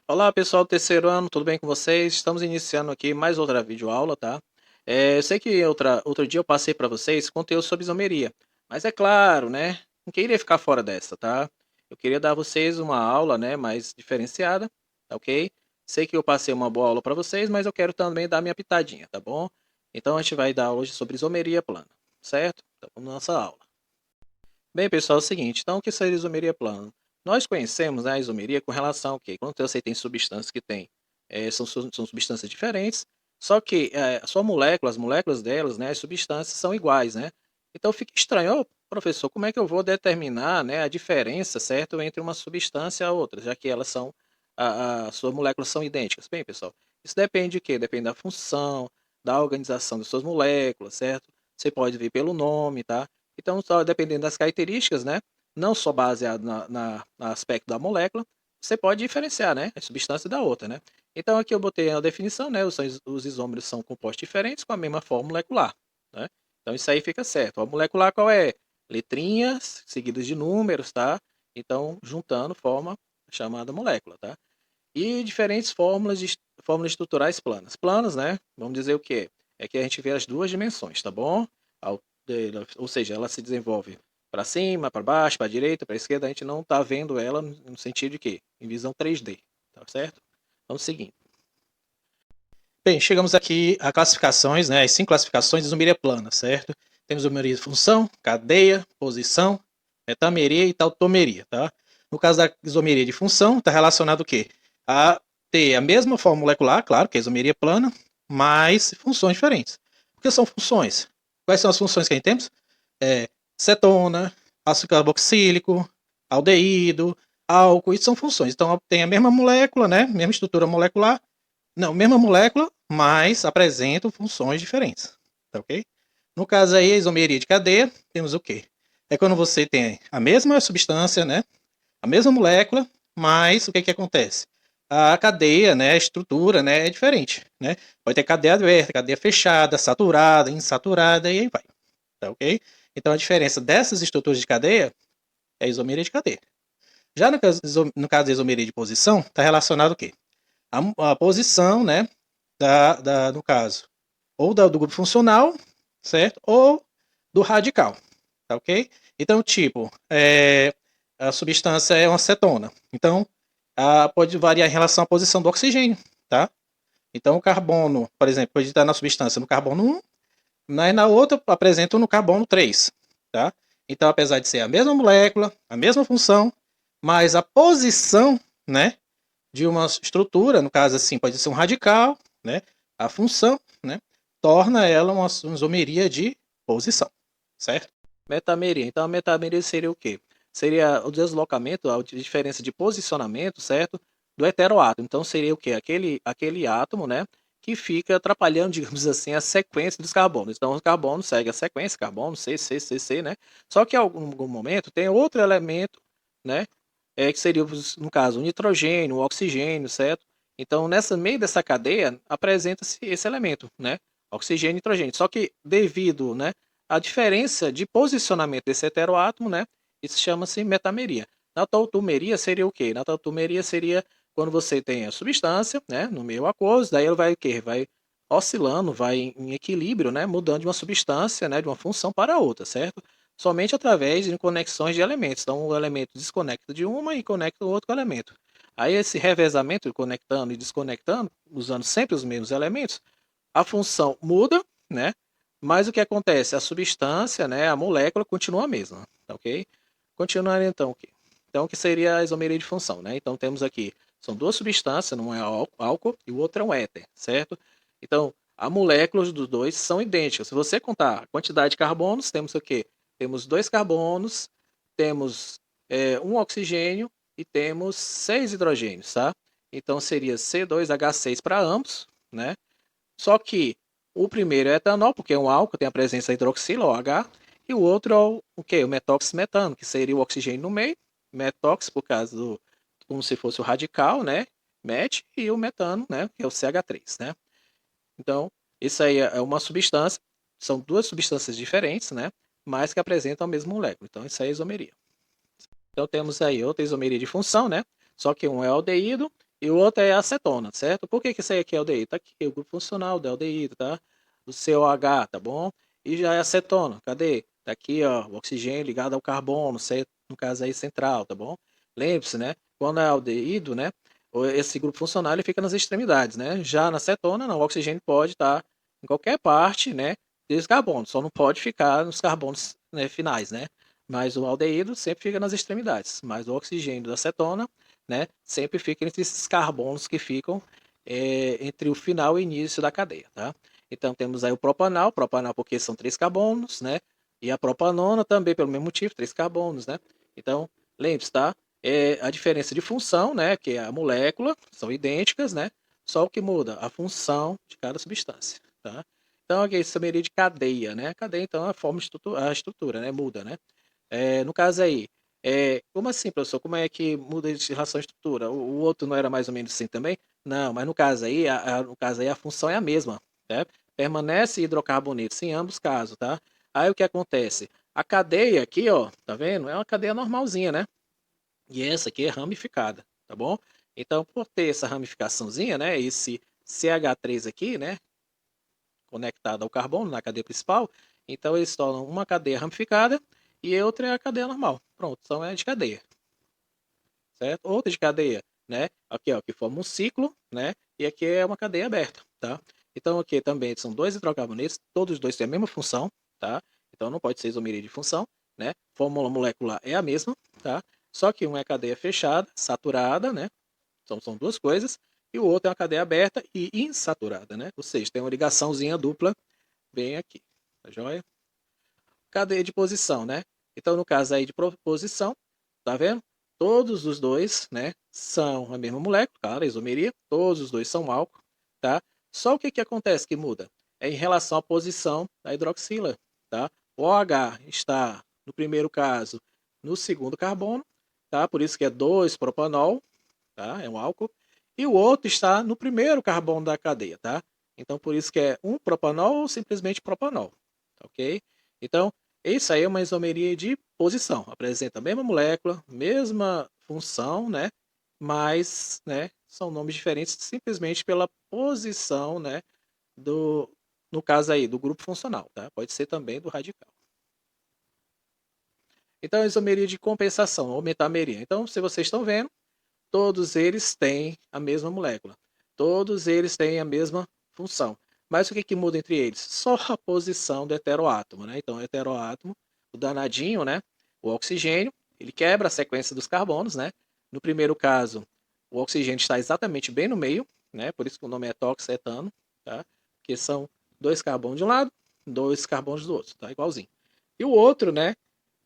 Olá pessoal do terceiro ano, tudo bem com vocês? Estamos iniciando aqui mais outra videoaula, tá? Eu sei que outro dia eu passei para vocês conteúdo sobre isomeria, mas é claro, né? Não queria ficar fora dessa, tá? Eu queria dar a vocês uma aula, né, mais diferenciada, tá ok? Sei que eu passei uma boa aula para vocês, mas eu quero também dar minha pitadinha, tá bom? Então a gente vai dar hoje sobre isomeria plana, certo? Então vamos na nossa aula. Bem, pessoal, é o seguinte, então o que seria isomeria plana? Nós conhecemos, né, a isomeria com relação ao quê? Quando você tem substâncias que têm, são substâncias diferentes, só que a sua molécula, as moléculas delas, né, as substâncias são iguais, né? Então fica estranho, ô, professor, como é que eu vou determinar, né, a diferença, certo, entre uma substância e a outra, já que elas são, as suas moléculas são idênticas? Bem, pessoal, isso depende de quê? Depende da função, da organização das suas moléculas, certo? Você pode ver pelo nome, tá? Então, só dependendo das características, né, não só baseado no aspecto da molécula, você pode diferenciar, né, a substância da outra, né. Então, aqui eu botei a definição, né, os isômeros são compostos diferentes com a mesma forma molecular, né. Então, isso aí fica certo. A molecular qual é? Letrinhas seguidas de números, tá. Então, juntando forma a chamada molécula, tá. E diferentes fórmulas estruturais planas. Planas, né, vamos dizer o quê? É que a gente vê as duas dimensões, tá bom? Ou seja, ela se desenvolve para cima, para baixo, para a direita, para a esquerda, a gente não está vendo ela no sentido de quê? Em visão 3D, tá certo? Vamos seguindo. Bem, chegamos aqui a classificações, né, as 5 classificações de isomeria plana, certo? Temos isomeria de função, cadeia, posição, metameria e tautomeria, tá? No caso da isomeria de função, está relacionado o quê? A ter a mesma forma molecular, claro, que é a isomeria plana, mas funções diferentes. O que são funções? Quais são as funções que a gente temos? Cetona, ácido carboxílico, aldeído, álcool, isso são funções. Então, tem a mesma molécula, né? Mesma estrutura molecular, não, mesma molécula, mas apresentam funções diferentes, tá ok? No caso aí, a isomeria de cadeia, temos o quê? É quando você tem a mesma substância, né? A mesma molécula, mas o que que acontece? A cadeia, né, a estrutura, né, é diferente, né? Pode ter cadeia aberta, cadeia fechada, saturada, insaturada e aí vai, tá ok? Então a diferença dessas estruturas de cadeia é a isomeria de cadeia. Já no caso da isomeria de posição, está relacionado o quê? A posição, né, no caso, ou do grupo funcional, certo? Ou do radical, tá ok? Então, tipo, a substância é uma cetona. Então, pode variar em relação à posição do oxigênio, tá? Então, o carbono, por exemplo, pode estar na substância no carbono 1, né, e na outra apresenta no carbono 3, tá? Então, apesar de ser a mesma molécula, a mesma função, mas a posição, né, de uma estrutura, no caso assim, pode ser um radical, né? A função, né, torna ela uma isomeria de posição, certo? Metameria. Então a metameria seria o quê? Seria o deslocamento, a diferença de posicionamento, certo? Do heteroátomo. Então seria o quê? Aquele átomo, né? Que fica atrapalhando, digamos assim, a sequência dos carbonos. Então o carbono segue a sequência, carbono, C, C, C, C, né? Só que em algum momento tem outro elemento, né? Que seria, no caso, o nitrogênio, o oxigênio, certo? Então, nessa meio dessa cadeia, apresenta-se esse elemento, né? Oxigênio e nitrogênio. Só que devido, né, à diferença de posicionamento desse heteroátomo, né, isso chama-se metameria. Na tautomeria seria o quê? Na tautomeria seria quando você tem a substância, né, no meio aquoso, daí ele vai o quê? Vai oscilando, vai em equilíbrio, né, mudando de uma substância, né, de uma função para outra, certo? Somente através de conexões de elementos. Então, o elemento desconecta de uma e conecta o outro elemento. Aí, esse revezamento, conectando e desconectando, usando sempre os mesmos elementos, a função muda, né? Mas o que acontece? A substância, né, a molécula continua a mesma, tá ok? Continuando então, o então, o que seria a isomeria de função, né? Então, temos aqui, são duas substâncias, um é álcool e o outro é um éter, certo? Então, as moléculas dos dois são idênticas. Se você contar a quantidade de carbonos, temos o quê? Temos dois carbonos, temos um oxigênio e temos 6 hidrogênios, tá? Então, seria C2H6 para ambos, né? Só que o primeiro é etanol, porque é um álcool, tem a presença hidroxila, OH, e o outro é o quê? O metóximetano, que seria o oxigênio no meio, metóx, por causa do, como se fosse o radical, né? Met, e o metano, né? Que é o CH3, né? Então, isso aí é uma substância, são duas substâncias diferentes, né? Mas que apresentam a mesma molécula. Então, isso aí é isomeria. Então, temos aí outra isomeria de função, né? Só que um é aldeído e o outro é acetona, certo? Por que que isso aí aqui é aldeído? Tá aqui, o grupo funcional do aldeído, tá? O COH, tá bom? E já é acetona, cadê? Tá aqui, ó, o oxigênio ligado ao carbono, no caso aí central, tá bom? Lembre-se, né? Quando é aldeído, né? Esse grupo funcional ele fica nas extremidades, né? Já na cetona, não, o oxigênio pode estar em qualquer parte, né? Desses carbonos, só não pode ficar nos carbonos, né, finais, né? Mas o aldeído sempre fica nas extremidades. Mas o oxigênio da cetona, né, sempre fica entre esses carbonos que ficam entre o final e o início da cadeia, tá? Então temos aí o propanal porque são três carbonos, né? E a propanona também pelo mesmo motivo, três carbonos, né? Então, lembre-se, tá? A diferença de função, né, que é a molécula, são idênticas, né? Só o que muda a função de cada substância, tá? Então, aqui se chamaria de cadeia, né? A cadeia, então, é a estrutura, né? Muda, né? No caso aí, como assim, professor? Como é que muda de relação à estrutura? O outro não era mais ou menos assim também? Não, mas no caso aí, no caso aí, a função é a mesma, né? Permanece hidrocarbonetos em ambos casos, tá? Aí o que acontece? A cadeia aqui, ó, tá vendo? É uma cadeia normalzinha, né? E essa aqui é ramificada, tá bom? Então, por ter essa ramificaçãozinha, né? Esse CH3 aqui, né? Conectado ao carbono na cadeia principal, então eles tornam uma cadeia ramificada e outra é a cadeia normal. Pronto, então é de cadeia, certo? Outra de cadeia, né? Aqui, ó, que forma um ciclo, né? E aqui é uma cadeia aberta, tá? Então aqui também são dois hidrocarbonetos, todos os dois têm a mesma função, tá? Então não pode ser isomeria de função, né? Fórmula molecular é a mesma, tá? Só que uma é cadeia fechada, saturada, né? Então são duas coisas. E o outro é uma cadeia aberta e insaturada, né? Ou seja, tem uma ligaçãozinha dupla bem aqui, tá joia? Cadeia de posição, né? Então, no caso aí de posição, tá vendo? Todos os dois, né, são a mesma molécula, claro, a isomeria, todos os dois são álcool, tá? Só o que que acontece que muda? É em relação à posição da hidroxila, tá? O OH está, no primeiro caso, no segundo carbono, tá? Por isso que é 2-propanol, tá? É um álcool. E o outro está no primeiro carbono da cadeia, tá? Então, por isso que é um propanol ou simplesmente propanol, ok? Então, isso aí é uma isomeria de posição. Apresenta a mesma molécula, mesma função, né? Mas, né, são nomes diferentes simplesmente pela posição, né, no caso aí, do grupo funcional, tá? Pode ser também do radical. Então, a isomeria de compensação, ou metameria. Então, se vocês estão vendo, todos eles têm a mesma molécula. Todos eles têm a mesma função. Mas o que, que muda entre eles? Só a posição do heteroátomo, né? Então, o heteroátomo, o danadinho, né? O oxigênio, ele quebra a sequência dos carbonos, né? No primeiro caso, o oxigênio está exatamente bem no meio, né? Por isso que o nome é toxetano, tá? Que são dois carbonos de um lado, dois carbonos do outro, tá? Igualzinho. E o outro, né?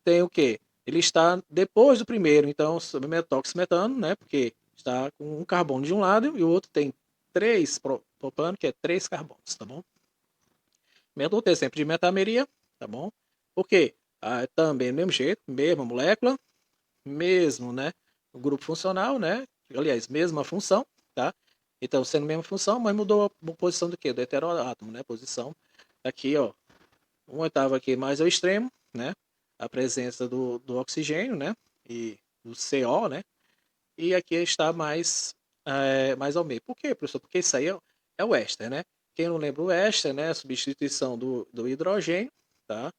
Tem o quê? Ele está depois do primeiro, então submetoxmetano, né? Porque está com um carbono de um lado e o outro tem três propano, que é três carbonos, tá bom? Método T sempre de metameria, tá bom? Porque também do mesmo jeito, mesma molécula, mesmo, né? O grupo funcional, né? Aliás, mesma função, tá? Então, sendo a mesma função, mas mudou a posição do quê? Do heteroátomo, né? Posição aqui, ó. Um oitavo aqui mais ao extremo, né? A presença do oxigênio, né? E do CO, né? E aqui está mais ao meio. Por quê, professor? Porque isso aí é o éster, né? Quem não lembra o éster, né? A substituição do hidrogênio, tá?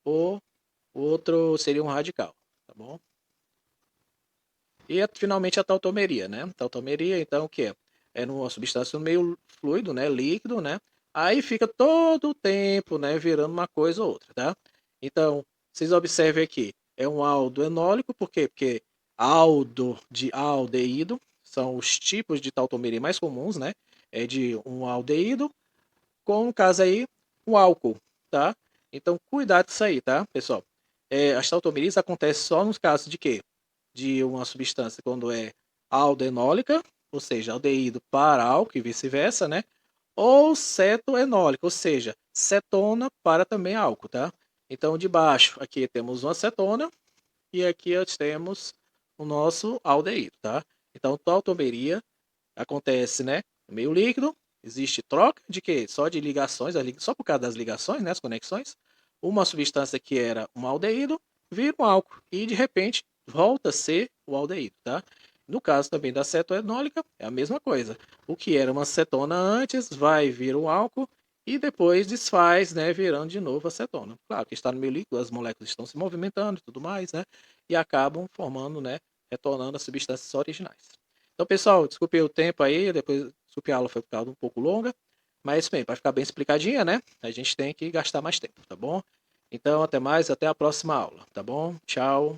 Por outro seria um radical, tá bom? E finalmente a tautomeria, né? Tautomeria, então, o que é? É numa substância meio fluido, né? Líquido, né? Aí fica todo o tempo, né? Virando uma coisa ou outra, tá? Então, vocês observem aqui, é um aldo enólico, por quê? Porque aldo de aldeído são os tipos de tautomeria mais comuns, né? É de um aldeído com, no caso aí, um álcool, tá? Então, cuidado com isso aí, tá, pessoal? As tautomerias acontecem só nos casos de quê? De uma substância quando é aldenólica, ou seja, aldeído para álcool e vice-versa, né? Ou cetoenólica, ou seja, cetona para também álcool, tá? Então, de baixo, aqui temos uma cetona e aqui temos o nosso aldeído, tá? Então, tautomeria acontece, né? No meio líquido, existe troca de quê? Só de ligações, só por causa das ligações, né? As conexões. Uma substância que era um aldeído vira um álcool e de repente volta a ser o aldeído, tá? No caso também da cetoenólica, é a mesma coisa. O que era uma cetona antes vai vir um álcool e depois desfaz, né, virando de novo a cetona. Claro que está no meio líquido, as moléculas estão se movimentando e tudo mais, né, e acabam formando, né, retornando as substâncias originais. Então, pessoal, desculpe o tempo aí, depois, desculpe a aula foi ficando um pouco longa, mas bem, para ficar bem explicadinha, né, a gente tem que gastar mais tempo, tá bom? Então, até mais, até a próxima aula, tá bom? Tchau.